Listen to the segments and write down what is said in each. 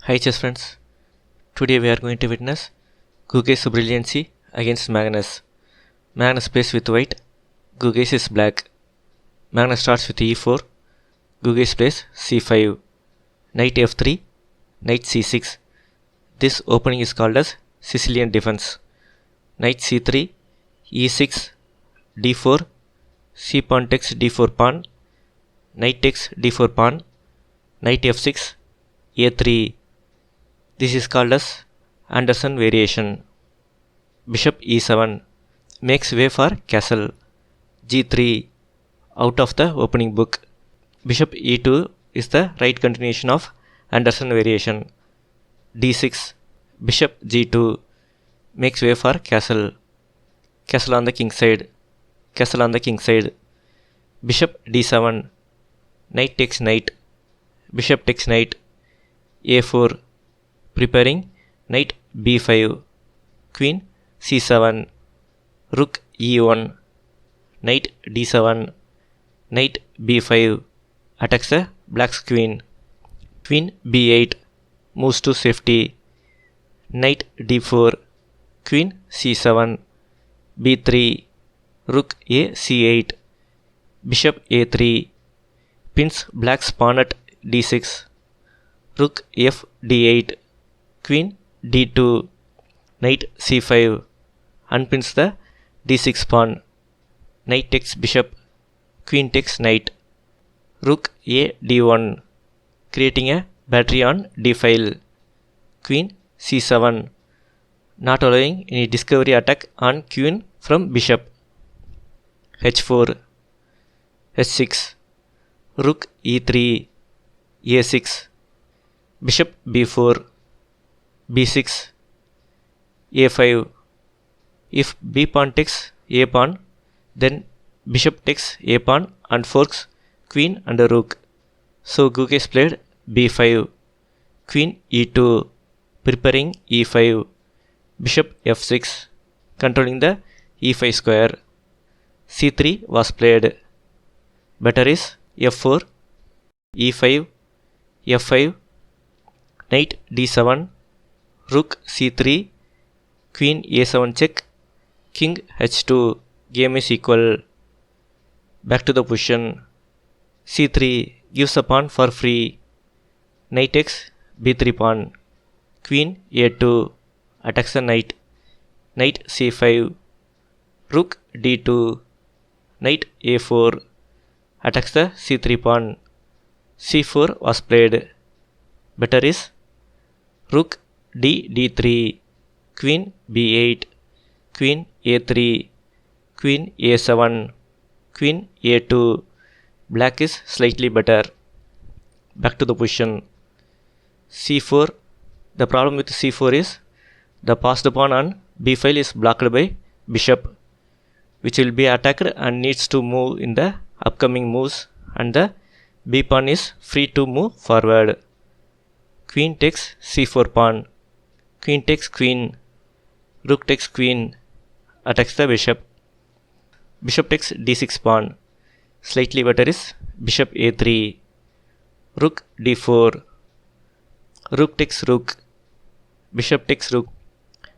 Hi chess friends, today we are going to witness Gukesh brilliancy against Magnus. Magnus plays with white, Gukesh is black. Magnus starts with e4, Gukesh plays c5, knight f3, knight c6. This opening is called as Sicilian defense. Knight c3, e6, d4, c pawn takes d4 pawn, knight takes d4 pawn, knight f6, a3. This is called as Anderson variation. Bishop e7 makes way for castle. g3 out of the opening book. Bishop e2 is the right continuation of Anderson variation. d6 bishop g2 makes way for castle. Castle on the king side. Castle on the king side. Bishop d7 knight takes knight. Bishop takes knight. a4 preparing knight b5, queen c7, rook e1, knight d7, knight b5 attacks the black's queen, queen b8 moves to safety, knight d4, queen c7, b3, rook a c8, bishop a3 pins black's pawn at d6, rook f d8, queen d2, knight c5 unpins the d6 pawn, knight takes bishop, queen takes knight, rook a d1 creating a battery on d file, queen c7 not allowing any discovery attack on queen from bishop, h4, h6, rook e3, a6, bishop b4, b6, a5. If b pawn takes a pawn, then bishop takes a pawn and forks queen and a rook. So Gukesh played b5, queen e2, preparing e5, bishop f6, controlling the e5 square. c3 was played. Better is f4, e5, f5, knight d7, rook c3, queen a7 check, king h2. Game is equal. Back to the position. c3 gives a pawn for free. Knight takes b3 pawn, queen a2 attacks the knight, knight c5, rook d2, knight a4 attacks the c3 pawn. c4 was played. Better is rook d3, queen b8, queen a3, queen a7, queen a2. Black is slightly better. Back to the position. c4. The problem with c4 is the passed pawn on b file is blocked by bishop, which will be attacked and needs to move in the upcoming moves, and the b pawn is free to move forward. Queen takes c4 pawn, queen takes queen, rook takes queen, attacks the bishop. Bishop takes d6 pawn. Slightly better is bishop a3, rook d4, rook takes rook, bishop takes rook,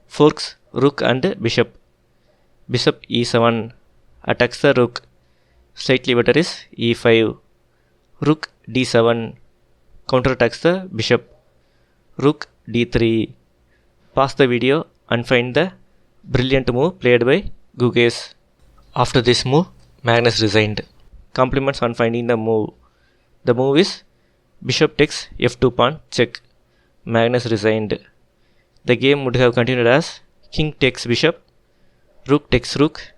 forks rook and bishop. Bishop e7 attacks the rook. Slightly better is e5, rook d7 counterattacks the bishop, rook d3. Pause the video and find the brilliant move played by Gukesh. After this move, Magnus resigned. Compliments on finding the move. The move is bishop takes f2 pawn check. Magnus resigned. The game would have continued as king takes bishop, rook takes rook.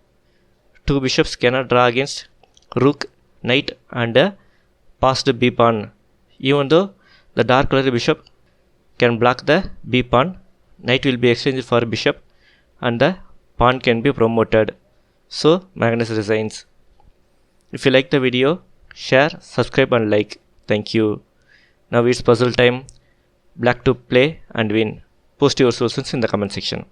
Two bishops cannot draw against rook, knight and a passed b pawn. Even though the dark colored bishop can block the b pawn, knight will be exchanged for bishop and the pawn can be promoted. So Magnus resigns. If you like the video, share, subscribe and like. Thank you. Now it's puzzle time. Black to play and win. Post your solutions in the comment section.